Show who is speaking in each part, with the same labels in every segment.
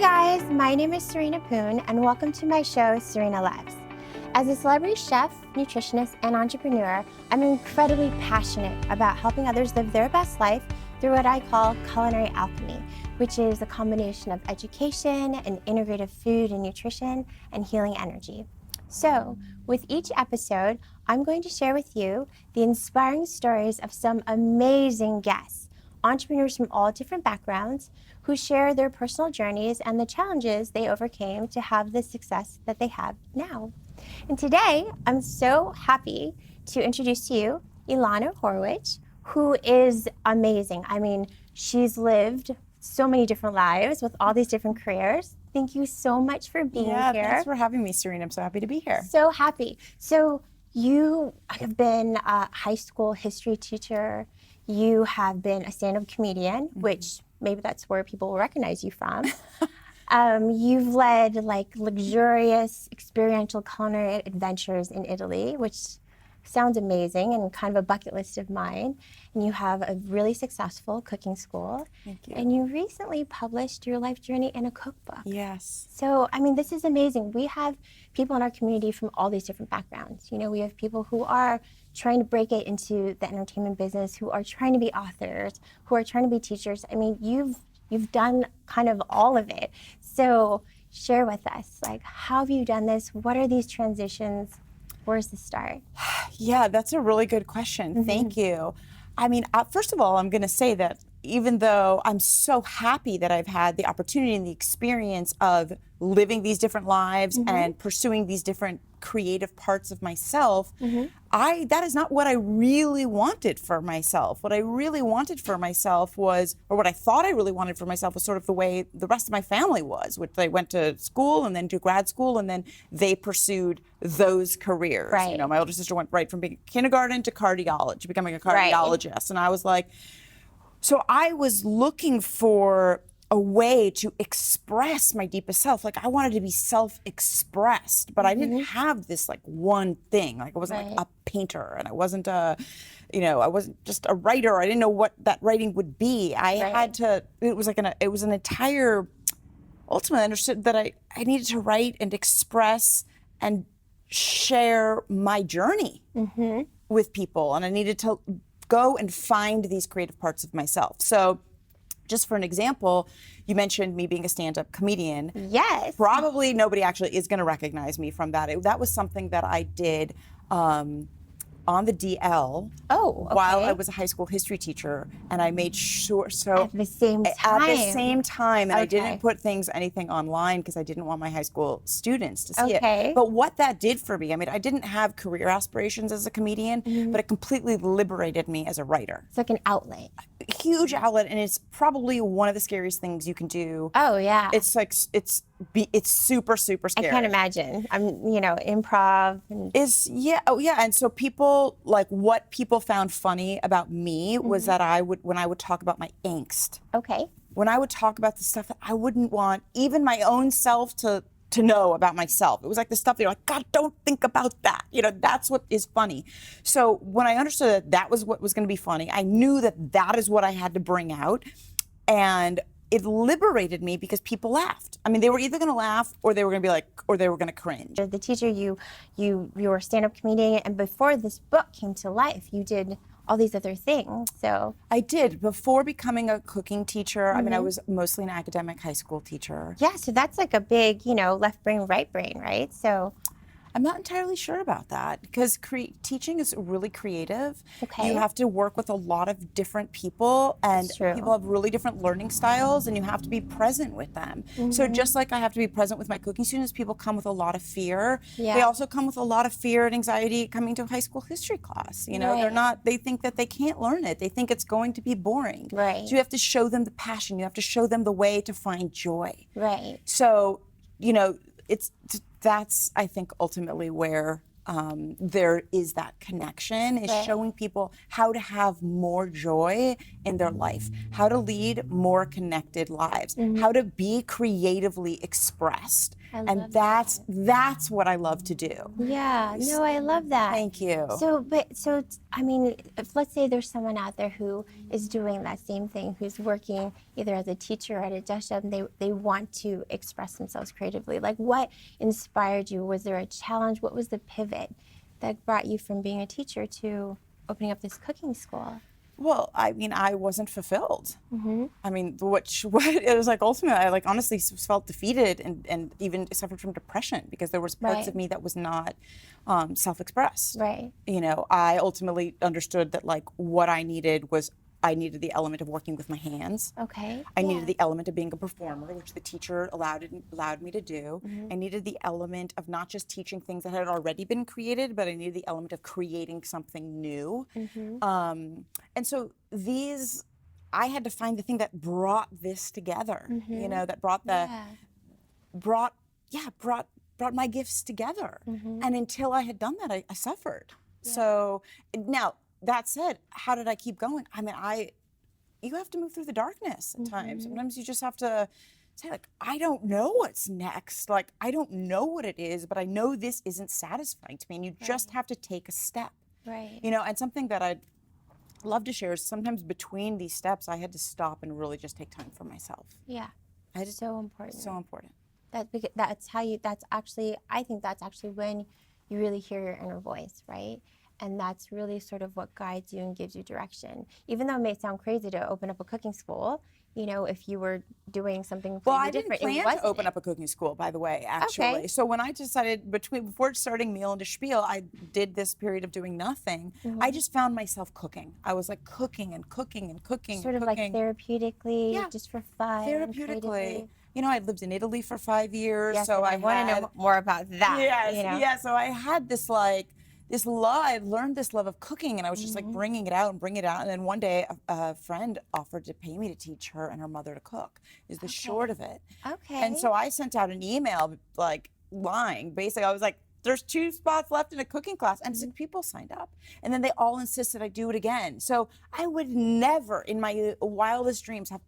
Speaker 1: guys, my name is Serena Poon, and welcome to my show, Serena Lives. As a celebrity chef, nutritionist, and entrepreneur, I'm incredibly passionate about helping others live their best life through what I call culinary alchemy, which is a combination of education and integrative food and nutrition and healing energy. So, with each episode, I'm going to share with you the inspiring stories of some amazing guests, entrepreneurs from all different backgrounds, who share their personal journeys and the challenges they overcame to have the success that they have now. And today, I'm so happy to introduce to you Elana Horwich, who is amazing. I mean, she's lived so many different lives with all these different careers. Thank you so much for being here.
Speaker 2: Thanks for having me, Serena. I'm so happy to be here.
Speaker 1: So happy. So you have been a high school history teacher. You have been a stand-up comedian, which maybe that's where people will recognize you from. You've led like luxurious experiential culinary adventures in Italy, which sounds amazing and kind of a bucket list of mine. And you have a really successful cooking school.
Speaker 2: Thank you.
Speaker 1: And you recently published your life journey in a cookbook.
Speaker 2: Yes.
Speaker 1: So, I mean, this is amazing. We have people in our community from all these different backgrounds. You know, we have people who are trying to break it into the entertainment business, who are trying to be authors, who are trying to be teachers. I mean, you've done kind of all of it. So share with us, like, how have you done this? What are these transitions? Where's the start?
Speaker 2: Yeah, that's a really good question. Thank you. I mean, first of all, I'm going to say that even though I'm so happy that I've had the opportunity and the experience of living these different lives and pursuing these different creative parts of myself, that is not what I really wanted for myself. What I really wanted for myself was, or what I thought I really wanted for myself was sort of the way the rest of my family was, which they went to school and then to grad school and then they pursued those careers.
Speaker 1: Right.
Speaker 2: You know, my older sister went right from being kindergarten to cardiology, becoming a cardiologist. And I was like, so I was looking for a way to express my deepest self. Like I wanted to be self-expressed, but I didn't have this like one thing. Like I wasn't like a painter and I wasn't I wasn't just a writer. I didn't know what that writing would be. I had to, it was an entire, ultimately I understood that I needed to write and express and share my journey with people. And I needed to go and find these creative parts of myself. So just for an example, you mentioned me being a stand-up comedian.
Speaker 1: Yes.
Speaker 2: Probably nobody actually is going to recognize me from that. That was something that I did on the DL while I was a high school history teacher, and I made sure, so
Speaker 1: at the same time,
Speaker 2: and I didn't put anything online because I didn't want my high school students to see it. But what that did for me, I mean, I didn't have career aspirations as a comedian, but it completely liberated me as a writer.
Speaker 1: It's like an outlet.
Speaker 2: A huge outlet, and it's probably one of the scariest things you can do.
Speaker 1: Oh yeah.
Speaker 2: It's like it's super, super scary.
Speaker 1: I can't imagine. Improv.
Speaker 2: And so people, like, what people found funny about me was that when I would talk about my angst.
Speaker 1: Okay.
Speaker 2: When I would talk about the stuff that I wouldn't want even my own self to know about myself. It was like the stuff that you're like, God, don't think about that. You know, that's what is funny. So when I understood that was what was going to be funny, I knew that is what I had to bring out. And it liberated me because people laughed. I mean, they were either going to laugh or they were going to be like, or they were going to cringe.
Speaker 1: The teacher, you were a stand-up comedian, and before this book came to life, you did all these other things. So
Speaker 2: I did. Before becoming a cooking teacher, I mean, I was mostly an academic high school teacher.
Speaker 1: Yeah, so that's like a big, left brain, right brain, right? So
Speaker 2: I'm not entirely sure about that because teaching is really creative.
Speaker 1: Okay.
Speaker 2: You have to work with a lot of different people, and people have really different learning styles, and you have to be present with them. So just like I have to be present with my cooking students, people come with a lot of fear. Yeah. They also come with a lot of fear and anxiety coming to a high school history class. You know, they think that they can't learn it. They think it's going to be boring.
Speaker 1: Right.
Speaker 2: So you have to show them the passion. You have to show them the way to find joy.
Speaker 1: Right.
Speaker 2: So, that's, I think, ultimately where there is that connection, is showing people how to have more joy in their life, how to lead more connected lives, how to be creatively expressed. And that's what I love to do.
Speaker 1: Yeah, no, I love that.
Speaker 2: Thank you.
Speaker 1: So I mean, if let's say there's someone out there who is doing that same thing, who's working either as a teacher or at a desk job, and they want to express themselves creatively. Like, what inspired you? Was there a challenge? What was the pivot that brought you from being a teacher to opening up this cooking school?
Speaker 2: Well, I mean, I wasn't fulfilled. I mean, what it was like, ultimately, I like honestly felt defeated and even suffered from depression because there was parts of me that was not self-expressed.
Speaker 1: Right.
Speaker 2: You know, I ultimately understood that like what I needed was I needed the element of working with my hands.
Speaker 1: Okay.
Speaker 2: I needed the element of being a performer, which the teacher allowed me to do. I needed the element of not just teaching things that had already been created, but I needed the element of creating something new. And so I had to find the thing that brought this together. You know, that brought brought my gifts together. And until I had done that, I suffered. So now, that said, how did I keep going? I mean, you have to move through the darkness at times. Sometimes you just have to say, like, I don't know what's next. Like, I don't know what it is, but I know this isn't satisfying to me. And you just have to take a step.
Speaker 1: Right.
Speaker 2: You know, and something that I'd love to share is sometimes between these steps, I had to stop and really just take time for myself.
Speaker 1: Yeah. So important.
Speaker 2: So important.
Speaker 1: I think that's actually when you really hear your inner voice, right? And that's really sort of what guides you and gives you direction. Even though it may sound crazy to open up a cooking school, you know, if you were doing something completely different.
Speaker 2: Well, I didn't plan to open up a cooking school, by the way, actually. Okay. So when I decided before starting Meal into Spiel, I did this period of doing nothing. I just found myself cooking. I was like cooking and cooking and cooking.
Speaker 1: Sort of like therapeutically, just for fun.
Speaker 2: Therapeutically. You know, I lived in Italy for 5 years.
Speaker 1: Yes,
Speaker 2: so
Speaker 1: I want to know more about that.
Speaker 2: Yes,
Speaker 1: you know?
Speaker 2: Yeah. So I had this love. I learned this love of cooking, and I was just like bringing it out. And then one day, a friend offered to pay me to teach her and her mother to cook. Is the short of it.
Speaker 1: Okay.
Speaker 2: And so I sent out an email, like lying. Basically, I was like, "There's 2 spots left in a cooking class," and 6 people signed up. And then they all insisted I do it again. So I would never, in my wildest dreams, have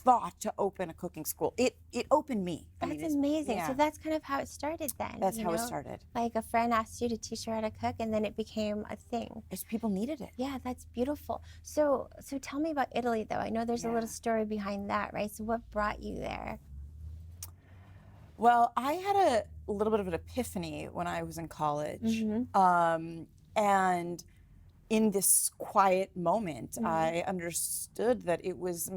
Speaker 2: thought to open a cooking school. It opened me.
Speaker 1: That's amazing. So that's kind of how it started then.
Speaker 2: That's how it started.
Speaker 1: Like a friend asked you to teach her how to cook, and then it became a thing.
Speaker 2: Because people needed it.
Speaker 1: Yeah, that's beautiful. So tell me about Italy, though. I know there's a little story behind that, right? So what brought you there?
Speaker 2: Well, I had a little bit of an epiphany when I was in college. And in this quiet moment, I understood that it was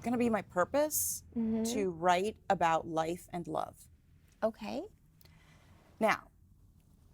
Speaker 2: going to be my purpose to write about life and love.
Speaker 1: Okay.
Speaker 2: Now,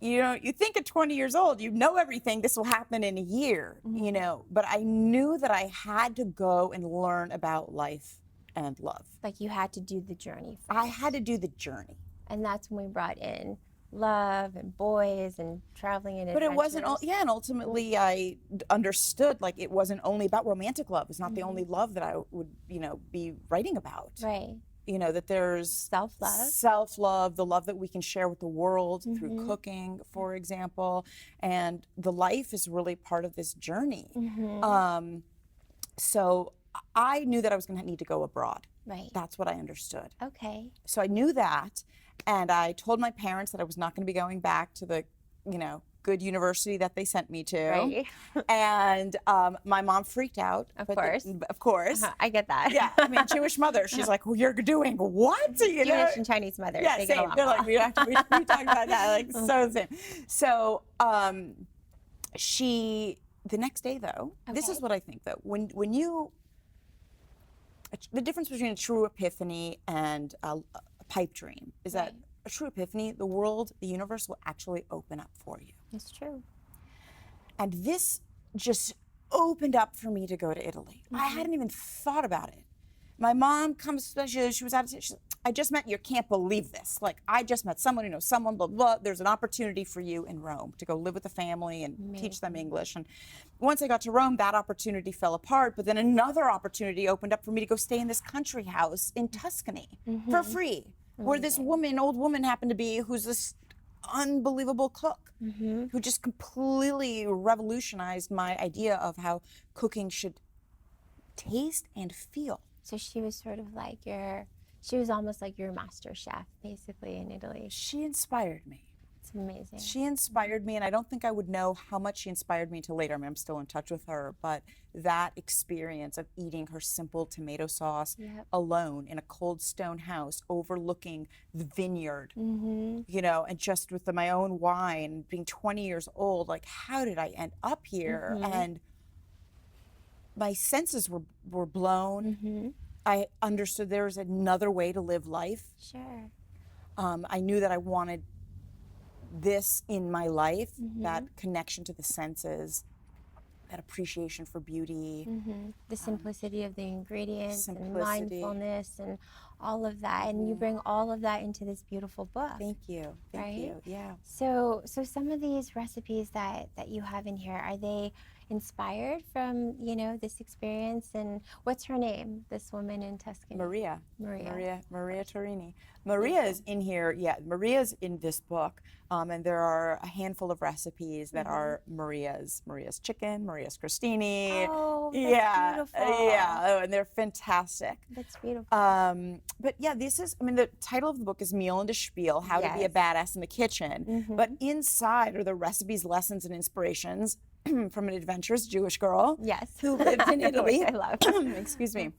Speaker 2: you know, you think at 20 years old, you know everything, this will happen in a year, you know, but I knew that I had to go and learn about life and love.
Speaker 1: Like you had to do the journey first.
Speaker 2: I had to do the journey.
Speaker 1: And that's when we brought in love and boys and traveling and
Speaker 2: But
Speaker 1: adventures.
Speaker 2: it wasn't and ultimately I understood like it wasn't only about romantic love. It's not the only love that I would, you know, be writing about.
Speaker 1: Right.
Speaker 2: You know, that there's self-love, the love that we can share with the world through cooking, for example, and the life is really part of this journey. So I knew that I was going to need to go abroad.
Speaker 1: Right.
Speaker 2: That's what I understood.
Speaker 1: Okay.
Speaker 2: So I knew that, and I told my parents that I was not going to be going back to the, you know, good university that they sent me to.
Speaker 1: Right.
Speaker 2: And my mom freaked out.
Speaker 1: Of course.
Speaker 2: Of course.
Speaker 1: I get that.
Speaker 2: Yeah. I mean, Jewish mother. She's like, well, you're doing what? You know?
Speaker 1: Jewish and Chinese mothers.
Speaker 2: Yeah,
Speaker 1: they
Speaker 2: same.
Speaker 1: get along
Speaker 2: They're
Speaker 1: well.
Speaker 2: like, we talked about that. Like, so the same. So the next day though, this is what I think though. When you, the difference between a true epiphany and a pipe dream is that a true epiphany, the world, the universe will actually open up for you.
Speaker 1: It's true.
Speaker 2: And this just opened up for me to go to Italy. I hadn't even thought about it. My mom comes, she was out of, I just met, you can't believe this. Like, I just met someone who knows someone, blah, blah. There's an opportunity for you in Rome to go live with a family and teach them English. And once I got to Rome, that opportunity fell apart. But then another opportunity opened up for me to go stay in this country house in Tuscany for free, where this old woman happened to be, who's this unbelievable cook, who just completely revolutionized my idea of how cooking should taste and feel.
Speaker 1: So she was sort of like your She was almost like your master chef, basically, in Italy.
Speaker 2: She inspired me.
Speaker 1: It's amazing.
Speaker 2: She inspired me, and I don't think I would know how much she inspired me until later. I mean, I'm still in touch with her, but that experience of eating her simple tomato sauce alone in a cold stone house overlooking the vineyard, you know, and just with my own wine, being 20 years old, like, how did I end up here? And my senses were blown. I understood there was another way to live life.
Speaker 1: Sure.
Speaker 2: I knew that I wanted this in my life, that connection to the senses, that appreciation for beauty.
Speaker 1: The simplicity of the ingredients and mindfulness and all of that. And you bring all of that into this beautiful book.
Speaker 2: Thank you. Thank you. Yeah.
Speaker 1: So some of these recipes that you have in here, are they inspired from, you know, this experience? And what's her name, this woman in Tuscany?
Speaker 2: Maria Torini. Maria
Speaker 1: Beautiful.
Speaker 2: is in here. Yeah, Maria's in this book, and there are a handful of recipes that are Maria's chicken, Maria's crostini.
Speaker 1: Oh, that's beautiful.
Speaker 2: Yeah. Oh, and they're fantastic.
Speaker 1: That's beautiful.
Speaker 2: But yeah, this is, I mean, the title of the book is Meal and a Spiel, How to Be a Badass in the Kitchen. But inside are the recipes, lessons, and inspirations from an adventurous Jewish girl who lived in Italy.
Speaker 1: Which I love.
Speaker 2: Excuse me.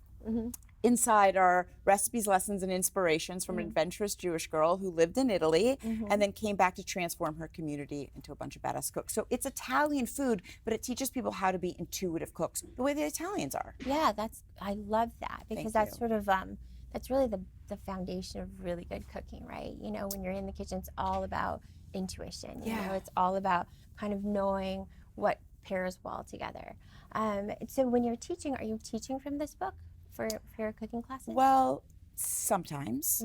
Speaker 2: Inside are recipes, lessons, and inspirations from an adventurous Jewish girl who lived in Italy and then came back to transform her community into a bunch of badass cooks. So it's Italian food, but it teaches people how to be intuitive cooks, the way the Italians are.
Speaker 1: Yeah, I love that, because that's sort of that's really the foundation of really good cooking, right? You know, when you're in the kitchen, it's all about intuition. You know, it's all about kind of knowing what pairs well together. So when you're teaching, are you teaching from this book for your cooking classes?
Speaker 2: Well, sometimes.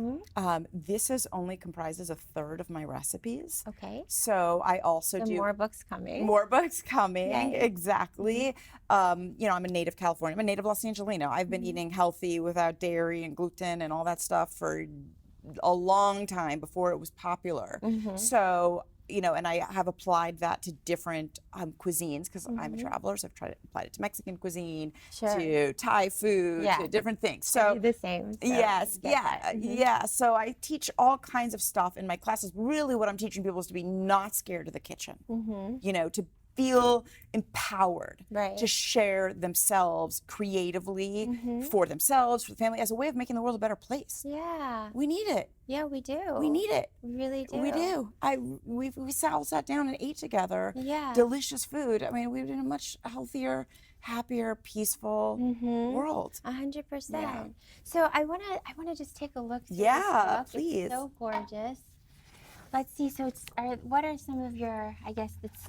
Speaker 2: This only comprises a third of my recipes.
Speaker 1: Okay.
Speaker 2: So I also do
Speaker 1: more books coming.
Speaker 2: More books coming.
Speaker 1: Yay.
Speaker 2: Exactly. You know, I'm a native California. I'm a native Los Angelino. I've been eating healthy without dairy and gluten and all that stuff for a long time before it was popular. So, you know, and I have applied that to different cuisines, because I'm a traveler, so I've applied it to Mexican cuisine, to Thai food, to different things. So
Speaker 1: I do the same. So
Speaker 2: yes, yeah. So I teach all kinds of stuff in my classes. Really, what I'm teaching people is to be not scared of the kitchen. You know, to feel empowered to share themselves creatively for themselves, for the family, as a way of making the world a better place.
Speaker 1: Yeah.
Speaker 2: We need it.
Speaker 1: Yeah, we do.
Speaker 2: We need it.
Speaker 1: We really do.
Speaker 2: We do. We all sat down and ate together.
Speaker 1: Yeah.
Speaker 2: Delicious food. I mean, we were in a much healthier, happier, peaceful world.
Speaker 1: 100%. So I wanna just take a look through this book.
Speaker 2: Please.
Speaker 1: It's so gorgeous. Let's see. So what are some of your? I guess it's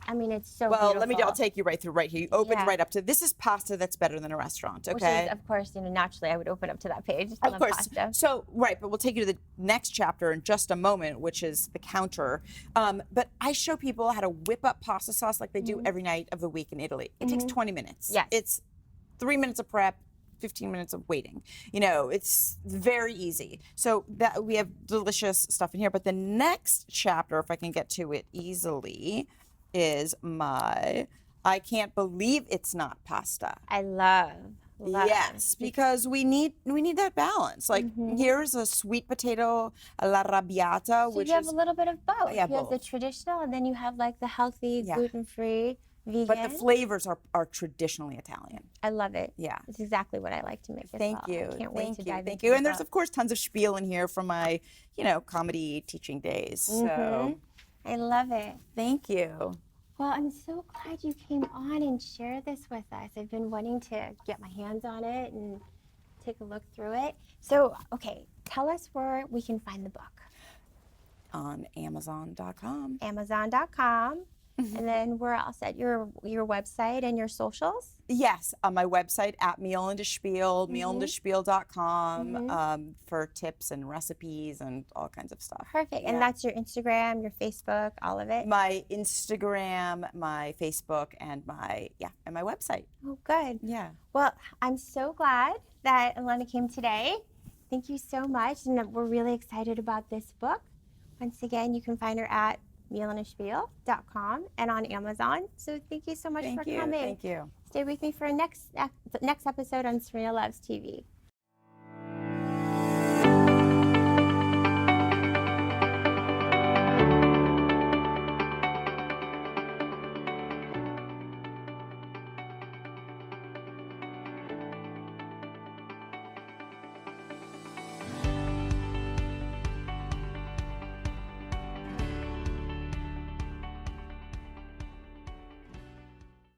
Speaker 1: so.
Speaker 2: Well,
Speaker 1: beautiful.
Speaker 2: I'll take you right through right here. You opened right up to, this is pasta that's better than a ressrant. Okay.
Speaker 1: Which is, of course, you know, naturally I would open up to that page. I love pasta.
Speaker 2: So but we'll take you to the next chapter in just a moment, which is the counter. But I show people how to whip up pasta sauce like they do every night of the week in Italy. It takes 20 minutes.
Speaker 1: Yes.
Speaker 2: It's 3 minutes of prep, 15 minutes of waiting. You know, it's very easy. So that we have delicious stuff in here. But the next chapter, if I can get to it easily, is I can't believe it's not pasta.
Speaker 1: I love.
Speaker 2: Yes, because we need that balance. Like here's a sweet potato all'arrabbiata,
Speaker 1: So
Speaker 2: which
Speaker 1: you have
Speaker 2: is
Speaker 1: a little bit of both.
Speaker 2: Yeah,
Speaker 1: you have the
Speaker 2: both.
Speaker 1: traditional, and then you have like the healthy, gluten-free, vegan.
Speaker 2: but the flavors are traditionally Italian.
Speaker 1: I love it.
Speaker 2: Yeah.
Speaker 1: It's exactly what I like to make as
Speaker 2: Thank
Speaker 1: well.
Speaker 2: you.
Speaker 1: I can't wait to dive
Speaker 2: Thank
Speaker 1: into
Speaker 2: you.
Speaker 1: the
Speaker 2: And there's
Speaker 1: book.
Speaker 2: of course tons of spiel in here from my, you know, comedy teaching days. So
Speaker 1: I love it.
Speaker 2: thank you.
Speaker 1: Well, I'm so glad you came on and shared this with us. I've been wanting to get my hands on it and take a look through it. So, okay, tell us where we can find the book.
Speaker 2: On Amazon.com.
Speaker 1: Amazon.com. And then where else? At your website and your socials?
Speaker 2: Yes, on my website at Meal and a Spiel, mealandspiel.com, for tips and recipes and all kinds of stuff.
Speaker 1: Perfect. And that's your Instagram, your Facebook, all of it?
Speaker 2: My Instagram, my Facebook, and my website.
Speaker 1: Oh, good.
Speaker 2: Yeah.
Speaker 1: Well, I'm so glad that Elana came today. Thank you so much. And we're really excited about this book. Once again, you can find her at mealandspiel.com and on Amazon. So thank you so much for coming.
Speaker 2: Thank you.
Speaker 1: Stay with me for next episode on Serena Loves TV.